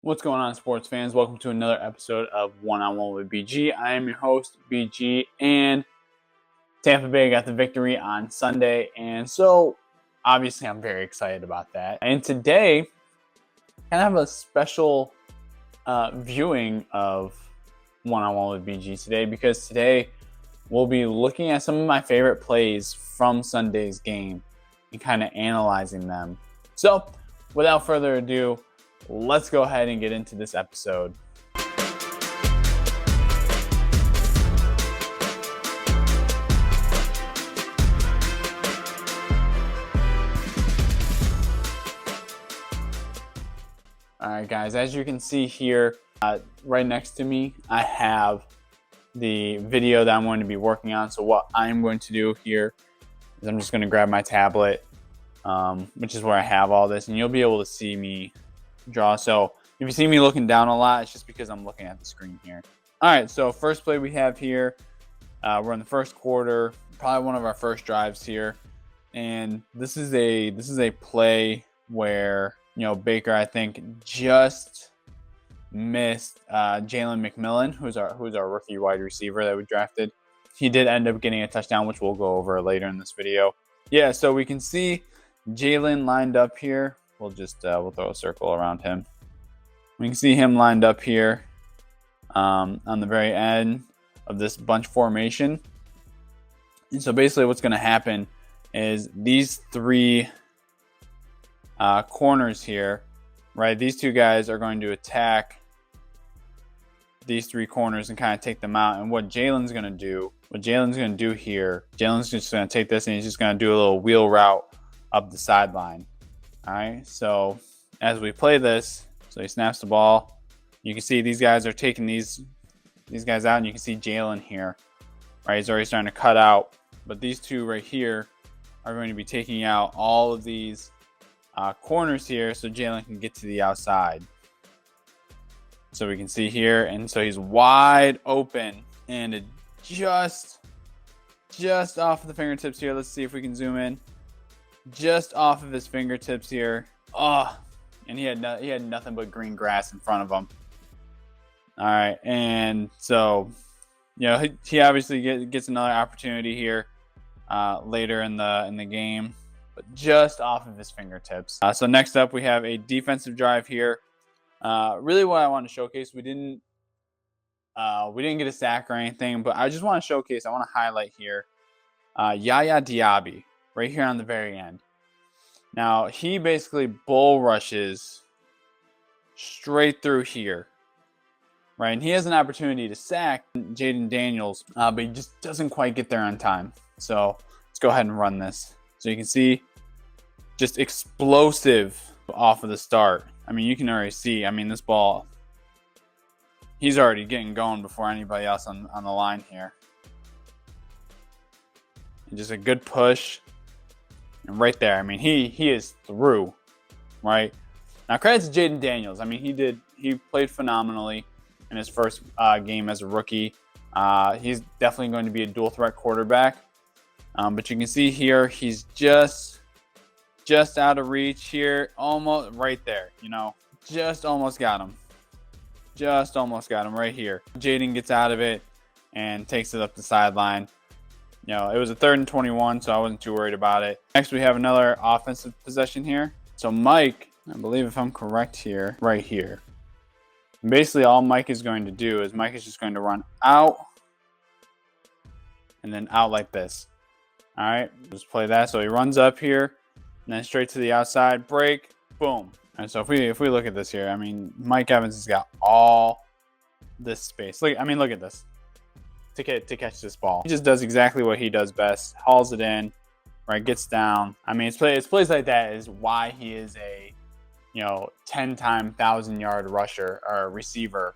What's going on, sports fans? Welcome to another episode of One on One with BG. I am your host, BG, and Tampa Bay got the victory on Sunday, and so obviously I'm very excited about that. And today, I have a special viewing of One on One with BG today, because today we'll be looking at some of my favorite plays from Sunday's game and kind of analyzing them. So, without further ado, let's go ahead and get into this episode. Alright guys, as you can see here, right next to me, I have the video that I'm going to be working on. So what I'm going to do here is I'm just going to grab my tablet, which is where I have all this, and you'll be able to see me draw. So if you see me looking down a lot, it's just because I'm looking at the screen here. All right, so first play we have here, we're in the first quarter, probably one of our first drives here, and this is a play where, you know, Baker, I think, just missed Jalen McMillan, who's our rookie wide receiver that we drafted. He did end up getting a touchdown, which we'll go over later in this video. Yeah, so we can see Jalen lined up here. We'll just we'll throw a circle around him. We can see him lined up here on the very end of this bunch formation. And so basically what's going to happen is these three corners here, right? These two guys are going to attack these three corners and kind of take them out. And what Jalen's going to do here, Jalen's just going to take this and he's just going to do a little wheel route up the sideline. All right, so as we play this, so he snaps the ball. You can see these guys are taking these guys out, and you can see Jalen here, right? He's already starting to cut out, but these two right here are going to be taking out all of these corners here, so Jalen can get to the outside. So we can see here, and so he's wide open, and it just off of the fingertips here. Let's see if we can zoom in. Just off of his fingertips here. Oh, and he had nothing but green grass in front of him. All right, and so, you know, he obviously gets another opportunity here later in the game, but just off of his fingertips. So next up, we have a defensive drive here. Really, what I want to showcase, we didn't get a sack or anything, but I just want to showcase. I want to highlight here Yaya Diaby. Right here on the very end. Now, he basically bull rushes straight through here, right? And he has an opportunity to sack Jaden Daniels, but he just doesn't quite get there on time. So let's go ahead and run this. So you can see just explosive off of the start. I mean, you can already see, I mean, this ball, he's already getting going before anybody else on the line here. And just a good push. And right there, I mean, he is through, right? Now, credit to Jaden Daniels. I mean, he played phenomenally in his first game as a rookie. He's definitely going to be a dual threat quarterback. But you can see here, he's just out of reach here, almost right there, you know, just almost got him. Just almost got him right here. Jaden gets out of it and takes it up the sideline. You know, it was a 3rd and 21, so I wasn't too worried about it. Next, we have another offensive possession here. So Mike, I believe if I'm correct here, right here. And basically, all Mike is going to do is Mike is just going to run out and then out like this. All right, let's play that. So he runs up here and then straight to the outside, break, boom. And so if we look at this here, I mean, Mike Evans has got all this space. Look at this. To catch this ball. He just does exactly what he does best. Hauls it in, right? Gets down. I mean, it's plays like that is why he is a, you know, 10-time 1,000-yard rusher or receiver.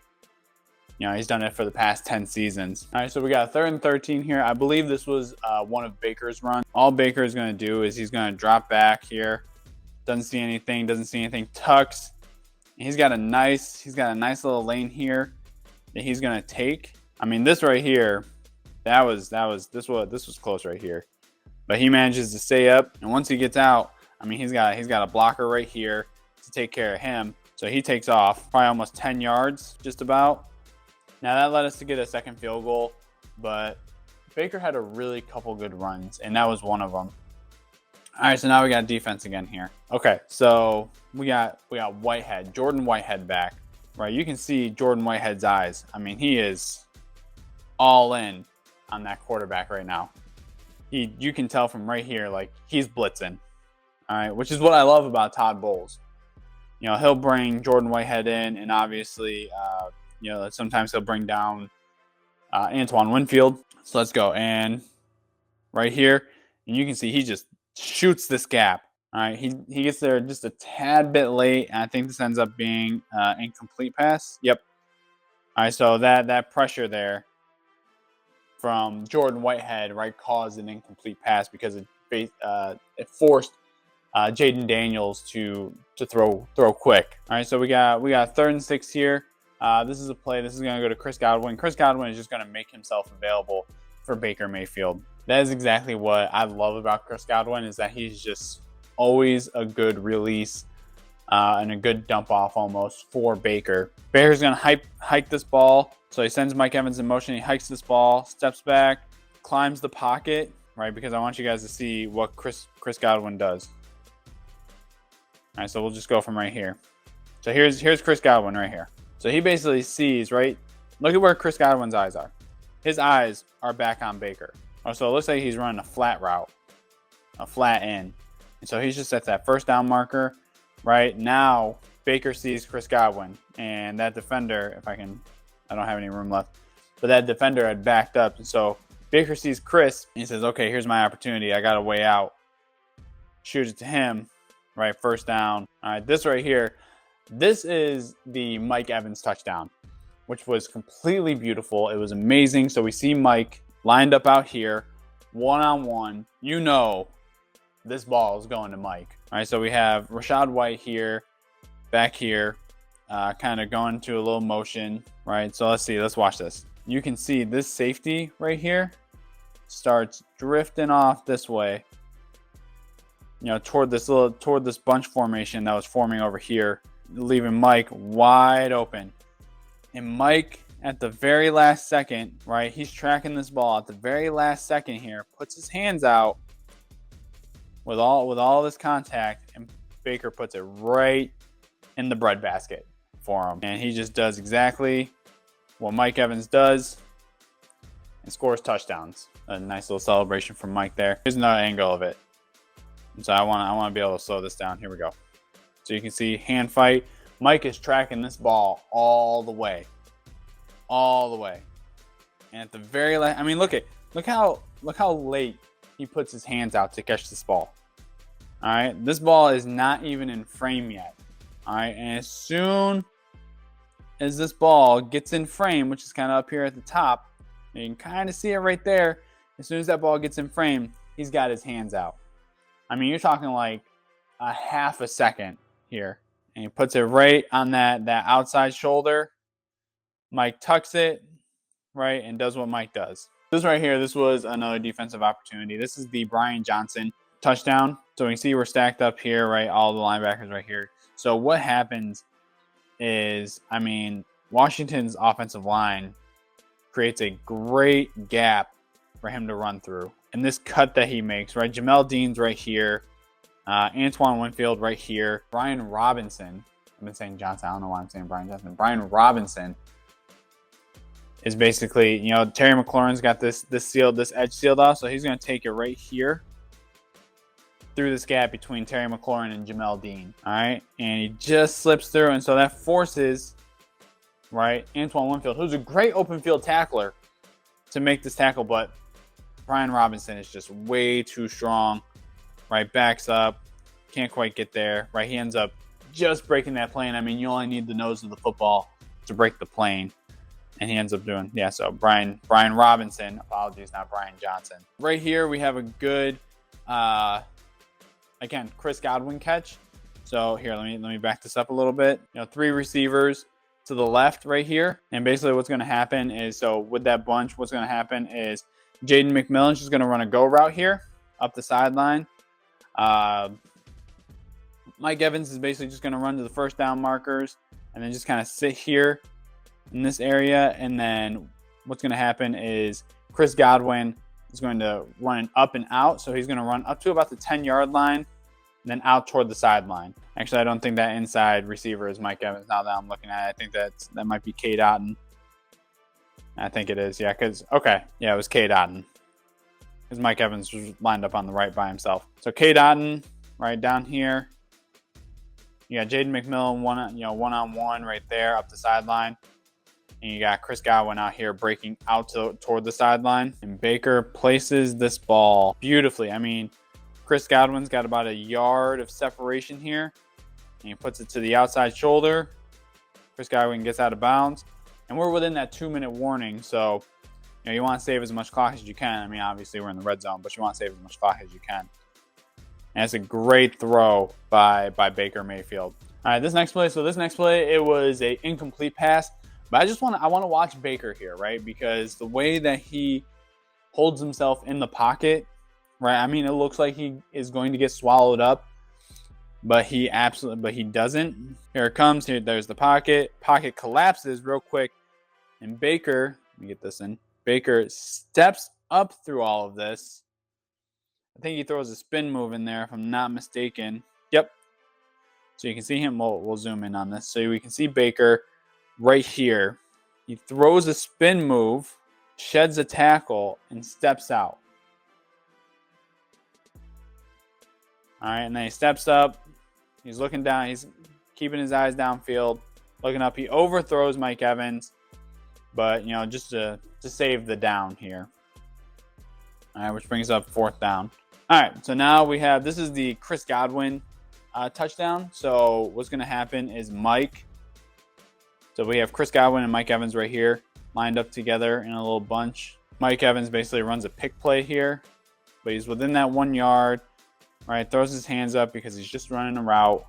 You know, he's done it for the past 10 seasons. All right, so we got 3rd and 13 here. I believe this was one of Baker's runs. All Baker is going to do is he's going to drop back here. Doesn't see anything. Tucks. And he's got a nice little lane here that he's going to take. I mean, this right here, this was close right here. But he manages to stay up, and once he gets out, I mean, he's got a blocker right here to take care of him. So he takes off, probably almost 10 yards, just about. Now that led us to get a second field goal, but Baker had a really couple good runs, and that was one of them. All right, so now we got defense again here. Okay, so we got Whitehead, Jordan Whitehead back, right? You can see Jordan Whitehead's eyes. I mean, he is all in on that quarterback right now. You can tell from right here, like, he's blitzing. All right, which is what I love about Todd Bowles. You know, he'll bring Jordan Whitehead in, and obviously, you know, sometimes he'll bring down Antoine Winfield. So let's go. And right here, and you can see he just shoots this gap. All right, he gets there just a tad bit late, and I think this ends up being incomplete pass. Yep. All right, so that pressure there from Jordan Whitehead, right, caused an incomplete pass because it forced Jaden Daniels to throw quick. All right, so we got 3rd and 6 here. This is a play. This is going to go to Chris Godwin. Chris Godwin is just going to make himself available for Baker Mayfield. That is exactly what I love about Chris Godwin, is that he's just always a good release and a good dump off almost for Baker. Baker's going to hike this ball. So he sends Mike Evans in motion. He hikes this ball, steps back, climbs the pocket, right? Because I want you guys to see what Chris Godwin does. All right, so we'll just go from right here. So here's Chris Godwin right here. So he basically sees, right? Look at where Chris Godwin's eyes are. His eyes are back on Baker. Oh, so it looks like he's running a flat route, a flat in. And so he's just at that first down marker. Right now, Baker sees Chris Godwin, and that defender, I don't have any room left, but that defender had backed up. And so Baker sees Chris, and he says, okay, here's my opportunity. I got a way out. Shoots it to him, right? First down. All right, this right here, this is the Mike Evans touchdown, which was completely beautiful. It was amazing. So we see Mike lined up out here, one-on-one. You know this ball is going to Mike. All right, so we have Rachaad White here, back here, kind of going to a little motion, right? So let's see. Let's watch this. You can see this safety right here starts drifting off this way, you know, toward this bunch formation that was forming over here, leaving Mike wide open. And Mike, at the very last second, right, he's tracking this ball at the very last second here, puts his hands out with all this contact, and Baker puts it right in the breadbasket for him. And he just does exactly what Mike Evans does and scores touchdowns. A nice little celebration from Mike there. Here's another angle of it. And so I want to be able to slow this down. Here we go. So you can see hand fight. Mike is tracking this ball all the way. And at the very last, I mean, look how late he puts his hands out to catch this ball. All right, this ball is not even in frame yet. All right, and as soon as this ball gets in frame, which is kind of up here at the top, you can kind of see it right there. As soon as that ball gets in frame, he's got his hands out. I mean, you're talking like a half a second here, and he puts it right on that outside shoulder. Mike tucks it, right, and does what Mike does. This right here, this was another defensive opportunity. This is the Brian Johnson touchdown. So we can see we're stacked up here, right? All the linebackers right here. So what happens is, I mean, Washington's offensive line creates a great gap for him to run through. And this cut that he makes, right? Jamel Dean's right here. Antoine Winfield right here. Brian Robinson. I've been saying Johnson. I don't know why I'm saying Brian Johnson. Brian Robinson is basically, you know, Terry McLaurin's got this edge sealed off. So he's going to take it right here through this gap between Terry McLaurin and Jamel Dean. All right. And he just slips through. And so that forces, right, Antoine Winfield, who's a great open field tackler, to make this tackle. But Brian Robinson is just way too strong, right? Backs up, can't quite get there, right? He ends up just breaking that plane. I mean, you only need the nose of the football to break the plane. And he ends up doing, yeah, so Brian Robinson, apologies, not Brian Johnson. Right here, we have a good, again, Chris Godwin catch. So here, let me back this up a little bit. You know, 3 receivers to the left right here. And basically what's going to happen is, so with that bunch, what's going to happen is Jaden McMillan's just going to run a go route here up the sideline. Mike Evans is basically just going to run to the first down markers and then just kind of sit here in this area. And then what's going to happen is Chris Godwin is going to run an up and out. So he's going to run up to about the 10-yard line, and then out toward the sideline. Actually, I don't think that inside receiver is Mike Evans now that I'm looking at it. I think that might be Cade Otton. I think it is, yeah, it was Cade Otton. Because Mike Evans was lined up on the right by himself. So Cade Otton, right down here. You got Jaden McMillan one-on-one right there up the sideline. And you got Chris Godwin out here breaking out toward the sideline. And Baker places this ball beautifully. I mean, Chris Godwin's got about a yard of separation here. And he puts it to the outside shoulder. Chris Godwin gets out of bounds. And we're within that 2-minute warning. So, you want to save as much clock as you can. I mean, obviously we're in the red zone, but you want to save as much clock as you can. And it's a great throw by Baker Mayfield. All right, this next play, it was an incomplete pass. But I want to watch Baker here, right? Because the way that he holds himself in the pocket, right? I mean, it looks like he is going to get swallowed up, but he doesn't. Here it comes. There's the pocket. Pocket collapses real quick, and Baker, let me get this in. Baker steps up through all of this. I think he throws a spin move in there, if I'm not mistaken. Yep. So you can see him. We'll zoom in on this. So we can see Baker right here. He throws a spin move, sheds a tackle, and steps out. All right, and then he steps up. He's looking down. He's keeping his eyes downfield, looking up. He overthrows Mike Evans, but, just to save the down here. All right, which brings up 4th down. All right, so now this is the Chris Godwin touchdown. So what's going to happen is so we have Chris Godwin and Mike Evans right here lined up together in a little bunch. Mike Evans basically runs a pick play here, but he's within that 1 yard, right? Throws his hands up because he's just running a route.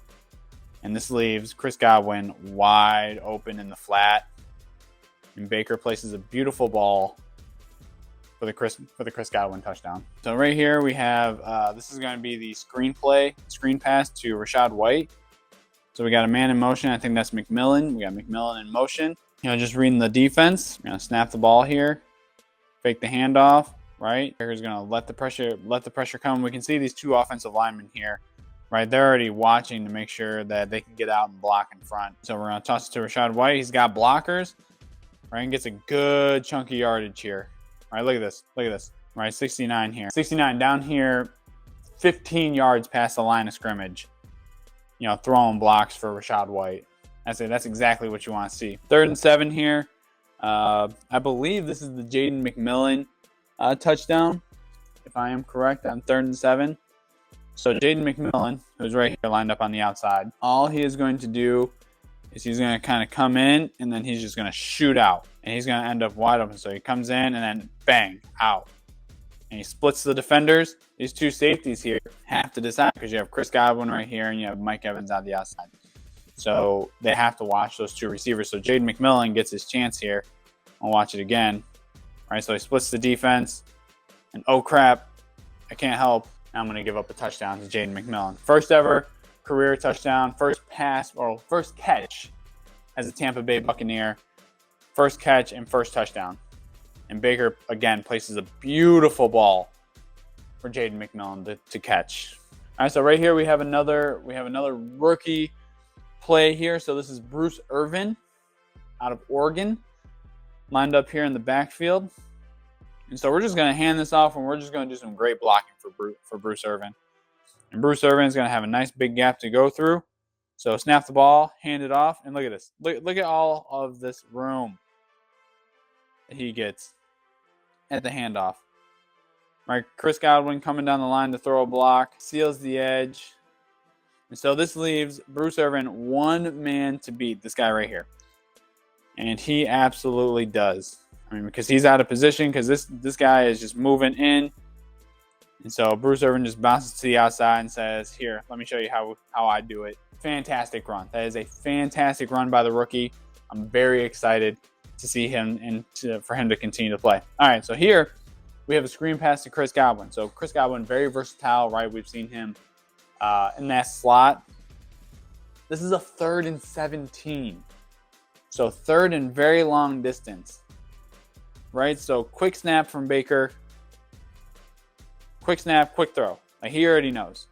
And this leaves Chris Godwin wide open in the flat. And Baker places a beautiful ball for the Chris Godwin touchdown. So right here we have, this is going to be the screen pass to Rachaad White. So we got a man in motion. I think that's McMillan. We got McMillan in motion. Just reading the defense. We're going to snap the ball here. Fake the handoff, right? Baker's going to let the pressure come. We can see these two offensive linemen here, right? They're already watching to make sure that they can get out and block in front. So we're going to toss it to Rachaad White. He's got blockers, right? And gets a good chunky yardage here. All right, look at this. All right, 69 here. 69 down here, 15 yards past the line of scrimmage. Throwing blocks for Rachaad White. That's exactly what you want to see. 3rd and 7 here. I believe this is the Jaden McMillan touchdown, if I am correct, on 3rd and 7. So Jaden McMillan, who's right here lined up on the outside, all he is going to do is he's going to kind of come in, and then he's just going to shoot out. And he's going to end up wide open. So he comes in, and then bang, out. And he splits the defenders. These two safeties here have to decide because you have Chris Godwin right here and you have Mike Evans on the outside. So they have to watch those two receivers. So Jaden McMillan gets his chance here. I'll watch it again. All right, so he splits the defense. And oh crap, I can't help. I'm going to give up a touchdown to Jaden McMillan. First ever career touchdown, first catch as a Tampa Bay Buccaneer. First catch and first touchdown. And Baker, again, places a beautiful ball for Jaden McMillan to catch. All right, so right here we have another rookie play here. So this is Bruce Irvin out of Oregon, lined up here in the backfield. And so we're just going to hand this off, and we're just going to do some great blocking for Bruce Irvin. And Bruce Irvin is going to have a nice big gap to go through. So snap the ball, hand it off, and look at this. Look at all of this room that he gets at the handoff. Right, Chris Godwin coming down the line to throw a block, seals the edge. And so this leaves Bruce Irvin one man to beat, this guy right here. And he absolutely does. I mean, because he's out of position, because this guy is just moving in. And so Bruce Irvin just bounces to the outside and says, here, let me show you how I do it. Fantastic run. That is a fantastic run by the rookie. I'm very excited to see him and for him to continue to play. All right, so here we have a screen pass to Chris Godwin. So Chris Godwin, very versatile, right? We've seen him in that slot. This is a 3rd and 17. So 3rd and very long distance. Right? So quick snap from Baker. Quick snap, quick throw. Like he already knows.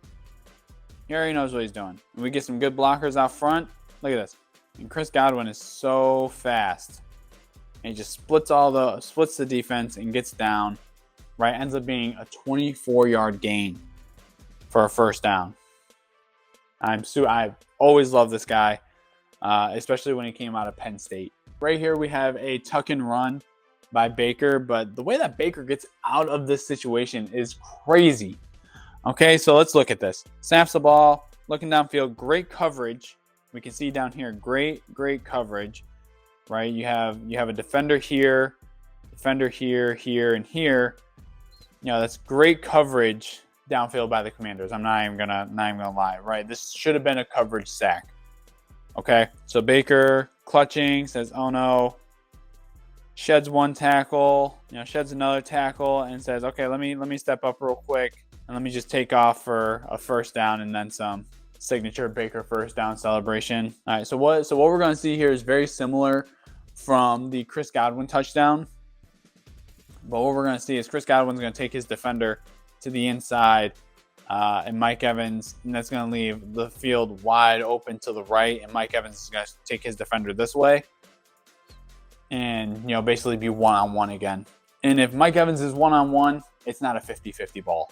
He already knows what he's doing. And we get some good blockers out front. Look at this. And Chris Godwin is so fast. And he just splits the defense and gets down. Right? Ends up being a 24-yard gain for a first down. I've always loved this guy, especially when he came out of Penn State. Right here we have a tuck and run by Baker, but the way that Baker gets out of this situation is crazy. Okay, so let's look at this. Snaps the ball, looking downfield, great coverage. We can see down here, great coverage. Right, you have a defender here, here, and here. You know, that's great coverage downfield by the Commanders. I'm not even gonna lie. Right, this should have been a coverage sack. Okay, so Baker clutching, says, "Oh no." Sheds one tackle, sheds another tackle, and says, "Okay, let me step up real quick and let me just take off for a first down and then some." Signature Baker first down celebration. All right, so what we're going to see here is very similar from the Chris Godwin touchdown. But what we're going to see is Chris Godwin's going to take his defender to the inside, and Mike Evans, and that's going to leave the field wide open to the right, and Mike Evans is going to take his defender this way. And, basically be one-on-one again. And if Mike Evans is one-on-one, it's not a 50-50 ball.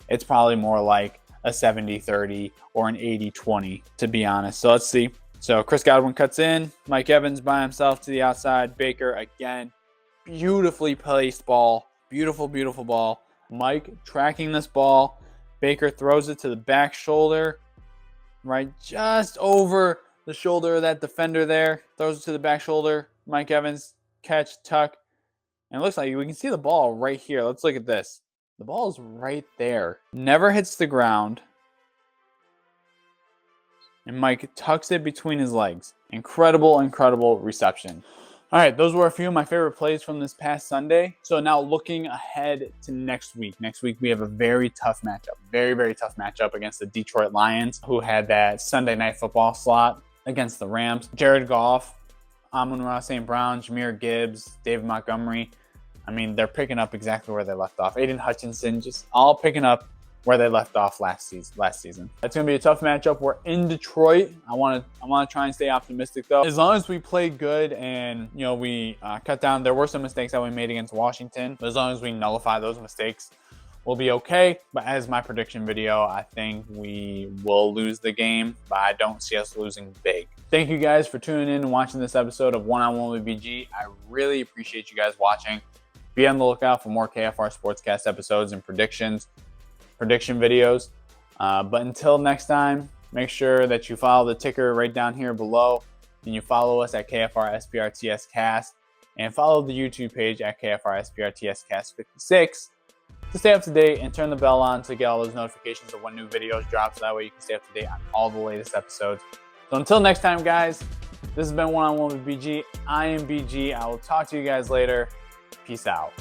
It's probably more like a 70-30 or an 80-20, to be honest. So let's see. So Chris Godwin cuts in. Mike Evans by himself to the outside. Baker again. Beautifully placed ball. Beautiful ball. Mike tracking this ball. Baker throws it to the back shoulder. Right? Just over the shoulder of that defender there. Throws it to the back shoulder. Mike Evans, catch, tuck. And it looks like we can see the ball right here. Let's look at this. The ball is right there. Never hits the ground. And Mike tucks it between his legs. Incredible reception. All right, those were a few of my favorite plays from this past Sunday. So now looking ahead to next week. Next week we have a very tough matchup. Very tough matchup against the Detroit Lions, who had that Sunday Night Football slot against the Rams. Jared Goff, Amon-Ra St. Brown, Jahmyr Gibbs, David Montgomery. I mean, they're picking up exactly where they left off. Aiden Hutchinson, just all picking up where they left off last season. That's going to be a tough matchup. We're in Detroit. I want to try and stay optimistic, though. As long as we play good and, we cut down. There were some mistakes that we made against Washington. But as long as we nullify those mistakes, we'll be okay. But as my prediction video, I think we will lose the game. But I don't see us losing big. Thank you guys for tuning in and watching this episode of One-on-One with BG. I really appreciate you guys watching. Be on the lookout for more KFR Sportscast episodes and prediction videos. But until next time, make sure that you follow the ticker right down here below. And you follow us at KFR SPRTS Cast. And follow the YouTube page at KFR SPRTS Cast 56 to stay up to date and turn the bell on to get all those notifications of when new videos drop. So that way you can stay up to date on all the latest episodes. So until next time, guys, this has been One-on-One with BG. I am BG. I will talk to you guys later. Peace out.